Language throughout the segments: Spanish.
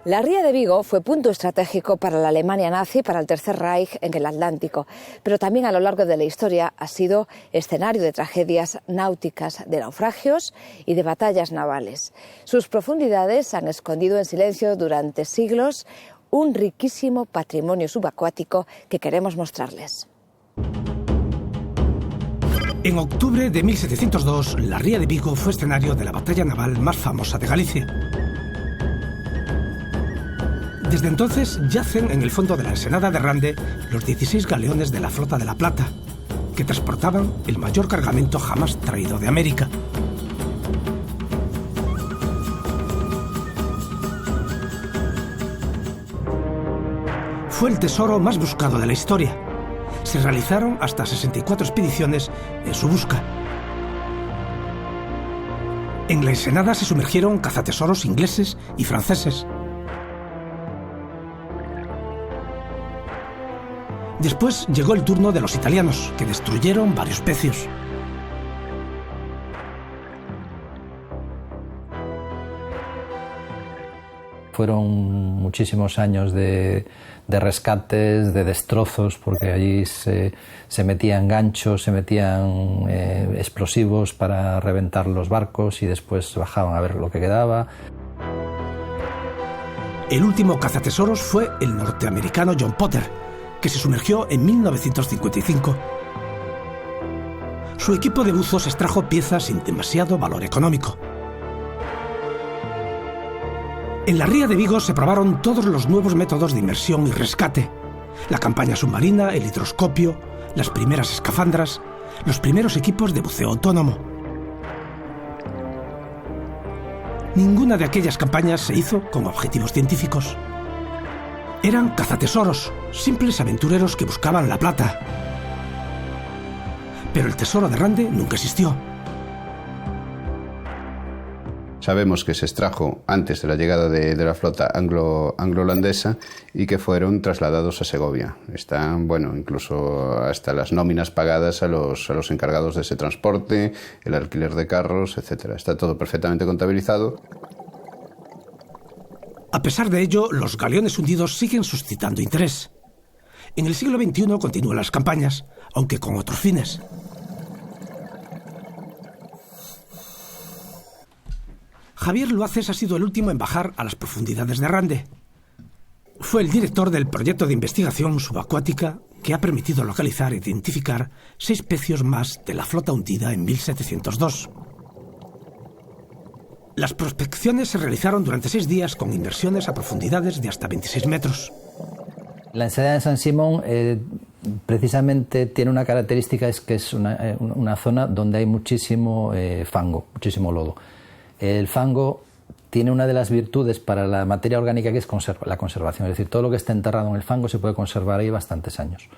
La ría de Vigo fue punto estratégico para la Alemania nazi y para el Tercer Reich en el Atlántico, pero también a lo largo de la historia ha sido escenario de tragedias náuticas, de naufragios y de batallas navales. Sus profundidades han escondido en silencio durante siglos un riquísimo patrimonio subacuático que queremos mostrarles. En octubre de 1702, la ría de Vigo fue escenario de la batalla naval más famosa de Galicia. Desde entonces yacen en el fondo de la ensenada de Rande los 16 galeones de la Flota de la Plata, que transportaban el mayor cargamento jamás traído de América. Fue el tesoro más buscado de la historia. Se realizaron hasta 64 expediciones en su busca. En la ensenada se sumergieron cazatesoros ingleses y franceses. Después llegó el turno de los italianos, que destruyeron varios pecios. Fueron muchísimos años de rescates, de destrozos, porque allí se metían ganchos, se metían explosivos para reventar los barcos y después bajaban a ver lo que quedaba. El último cazatesoros fue el norteamericano John Potter, que se sumergió en 1955. Su equipo de buzos extrajo piezas sin demasiado valor económico. En la ría de Vigo se probaron todos los nuevos métodos de inmersión y rescate: la campaña submarina, el hidroscopio, las primeras escafandras, los primeros equipos de buceo autónomo. Ninguna de aquellas campañas se hizo con objetivos científicos. Eran cazatesoros, simples aventureros que buscaban la plata. Pero el tesoro de Rande nunca existió. Sabemos que se extrajo antes de la llegada de la flota anglo-holandesa y que fueron trasladados a Segovia. Están, incluso hasta las nóminas pagadas a los encargados de ese transporte, el alquiler de carros, etc. Está todo perfectamente contabilizado. A pesar de ello, los galeones hundidos siguen suscitando interés. En el siglo XXI continúan las campañas, aunque con otros fines. Javier Luaces ha sido el último en bajar a las profundidades de Rande. Fue el director del proyecto de investigación subacuática que ha permitido localizar e identificar 6 pecios más de la flota hundida en 1702. Las prospecciones se realizaron durante 6 días con inmersiones a profundidades de hasta 26 metros. La ensenada de San Simón precisamente tiene una característica, es que es una zona donde hay muchísimo fango, muchísimo lodo. El fango tiene una de las virtudes para la materia orgánica, que es la conservación, es decir, todo lo que está enterrado en el fango se puede conservar ahí bastantes años.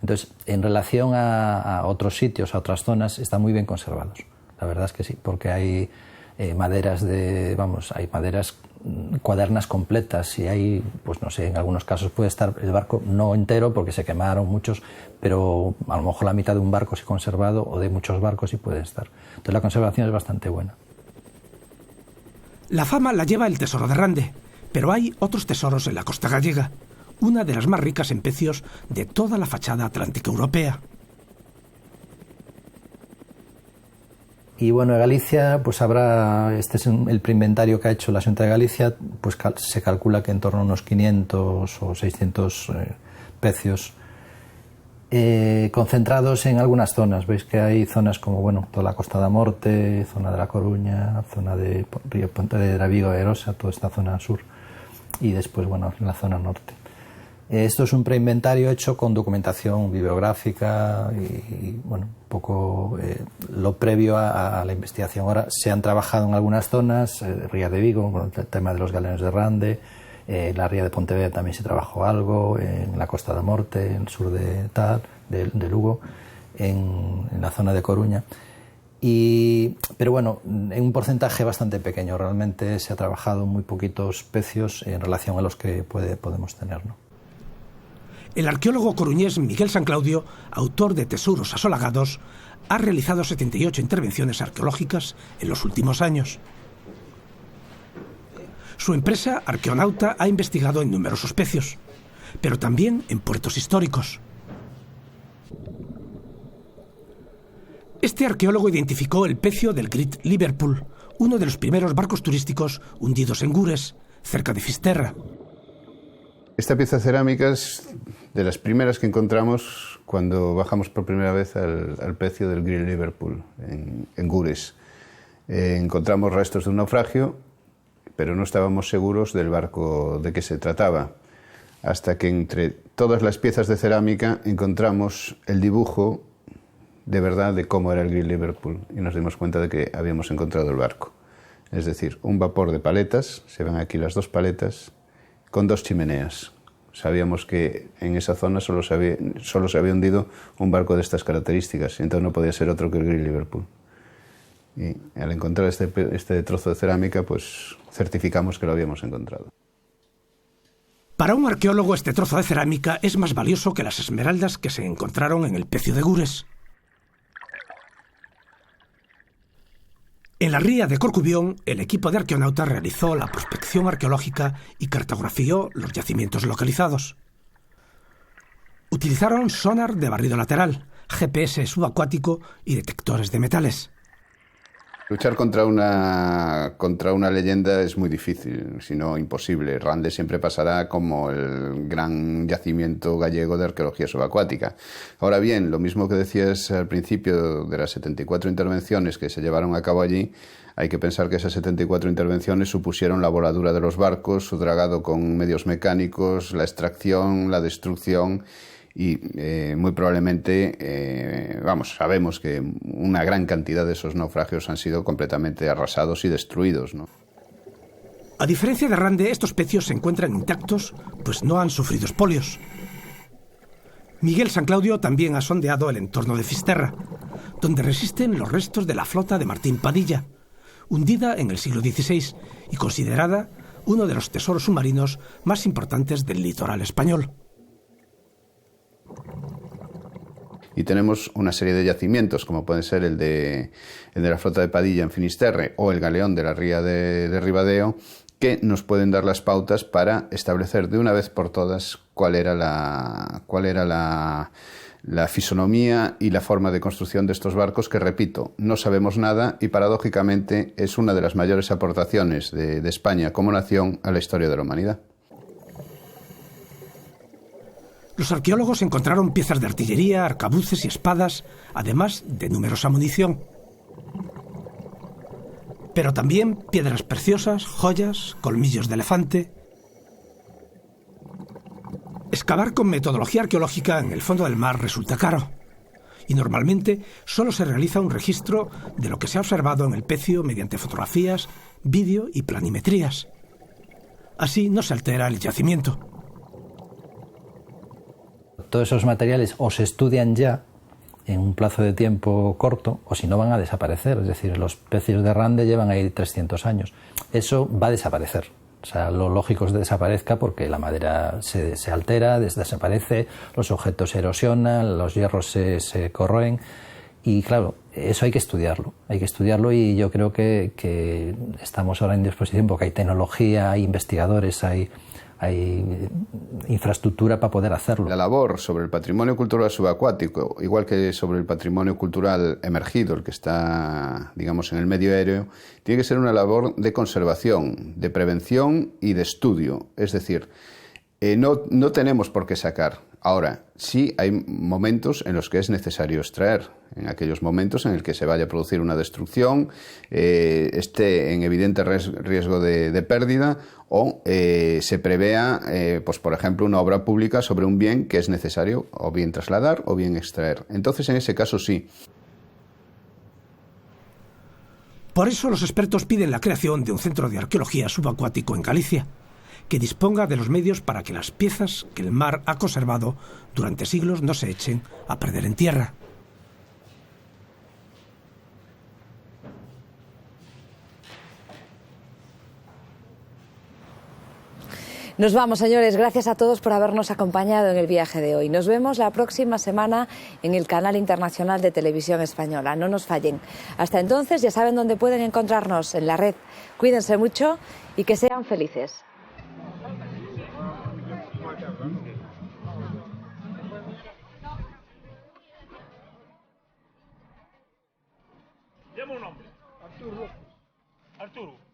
Entonces, en relación a otros sitios, a otras zonas, están muy bien conservados. La verdad es que sí, porque hay maderas hay maderas cuadernas completas y hay, en algunos casos puede estar el barco no entero porque se quemaron muchos, pero a lo mejor la mitad de un barco sí conservado o de muchos barcos sí puede estar. Entonces la conservación es bastante buena. La fama la lleva el tesoro de Rande, pero hay otros tesoros en la costa gallega, una de las más ricas en pecios de toda la fachada atlántica europea. Y en Galicia, este es el preinventario que ha hecho la Xunta de Galicia, se calcula que en torno a unos 500 o 600 pecios concentrados en algunas zonas. Veis que hay zonas como, toda la Costa da Morte, zona de La Coruña, zona de Río Pontevedra, Vigo, Erosa, toda esta zona sur, y después, en la zona norte. Esto es un preinventario hecho con documentación bibliográfica y un poco lo previo a la investigación. Ahora se han trabajado en algunas zonas, Ría de Vigo, el tema de los galeones de Rande, la ría de Pontevedra también se trabajó algo, en la Costa da Morte, en el sur de Lugo, en la zona de Coruña. Pero en un porcentaje bastante pequeño. Realmente se ha trabajado muy poquitos pecios en relación a los que podemos tener, ¿no? El arqueólogo coruñés Miguel San Claudio, autor de Tesoros asolagados, ha realizado 78 intervenciones arqueológicas en los últimos años. Su empresa, Arqueonauta, ha investigado en numerosos pecios, pero también en puertos históricos. Este arqueólogo identificó el pecio del Great Liverpool, uno de los primeros barcos turísticos hundidos en Gures, cerca de Fisterra. Esta pieza cerámica es de las primeras que encontramos cuando bajamos por primera vez al pecio del Great Liverpool, en Gures. Encontramos restos de un naufragio, pero no estábamos seguros del barco de que se trataba, hasta que entre todas las piezas de cerámica encontramos el dibujo de verdad de cómo era el Great Liverpool y nos dimos cuenta de que habíamos encontrado el barco. Es decir, un vapor de paletas, se ven aquí las dos paletas, con dos chimeneas. Sabíamos que en esa zona solo se había hundido un barco de estas características, y entonces no podía ser otro que el Great Liverpool. Y al encontrar este trozo de cerámica, pues certificamos que lo habíamos encontrado. Para un arqueólogo, este trozo de cerámica es más valioso que las esmeraldas que se encontraron en el pecio de Gures. En la ría de Corcubión, el equipo de Arqueonauta realizó la prospección arqueológica y cartografió los yacimientos localizados. Utilizaron sonar de barrido lateral, GPS subacuático y detectores de metales. Luchar contra una leyenda es muy difícil, si no imposible. Rande siempre pasará como el gran yacimiento gallego de arqueología subacuática. Ahora bien, lo mismo que decías al principio de las 74 intervenciones que se llevaron a cabo allí, hay que pensar que esas 74 intervenciones supusieron la voladura de los barcos, su dragado con medios mecánicos, la extracción, la destrucción. Y muy probablemente, sabemos que una gran cantidad de esos naufragios han sido completamente arrasados y destruidos, ¿no? A diferencia de Rande, estos pecios se encuentran intactos, pues no han sufrido expolios. Miguel San Claudio también ha sondeado el entorno de Fisterra, donde resisten los restos de la flota de Martín Padilla, hundida en el siglo XVI y considerada uno de los tesoros submarinos más importantes del litoral español. Y tenemos una serie de yacimientos, como puede ser el de la flota de Padilla en Finisterre o el galeón de la ría de Ribadeo, que nos pueden dar las pautas para establecer de una vez por todas cuál era la fisonomía y la forma de construcción de estos barcos, que, repito, no sabemos nada y paradójicamente es una de las mayores aportaciones de España como nación a la historia de la humanidad. Los arqueólogos encontraron piezas de artillería, arcabuces y espadas, además de numerosa munición. Pero también piedras preciosas, joyas, colmillos de elefante. Excavar con metodología arqueológica en el fondo del mar resulta caro, y normalmente solo se realiza un registro de lo que se ha observado en el pecio mediante fotografías, vídeo y planimetrías. Así no se altera el yacimiento. Todos esos materiales o se estudian ya en un plazo de tiempo corto, o si no van a desaparecer. Es decir, los pecios de Rande llevan ahí 300 años. Eso va a desaparecer. O sea, lo lógico es que desaparezca porque la madera se altera, desaparece, los objetos se erosionan, los hierros se corroen. Y claro, eso hay que estudiarlo y yo creo que estamos ahora en disposición porque hay tecnología, hay investigadores, hay infraestructura para poder hacerlo. La labor sobre el patrimonio cultural subacuático, igual que sobre el patrimonio cultural emergido, el que está, digamos, en el medio aéreo, tiene que ser una labor de conservación, de prevención y de estudio. Es decir, no tenemos por qué sacar. Ahora, sí hay momentos en los que es necesario extraer. En aquellos momentos en el que se vaya a producir una destrucción, esté en evidente riesgo de pérdida o se prevea, pues por ejemplo, una obra pública sobre un bien que es necesario o bien trasladar o bien extraer. Entonces, en ese caso sí. Por eso los expertos piden la creación de un centro de arqueología subacuático en Galicia, que disponga de los medios para que las piezas que el mar ha conservado durante siglos no se echen a perder en tierra. Nos vamos, señores. Gracias a todos por habernos acompañado en el viaje de hoy. Nos vemos la próxima semana en el canal internacional de Televisión Española. No nos fallen. Hasta entonces, ya saben dónde pueden encontrarnos, en la red. Cuídense mucho y que sean felices. Llama un nombre. Arturo. Arturo.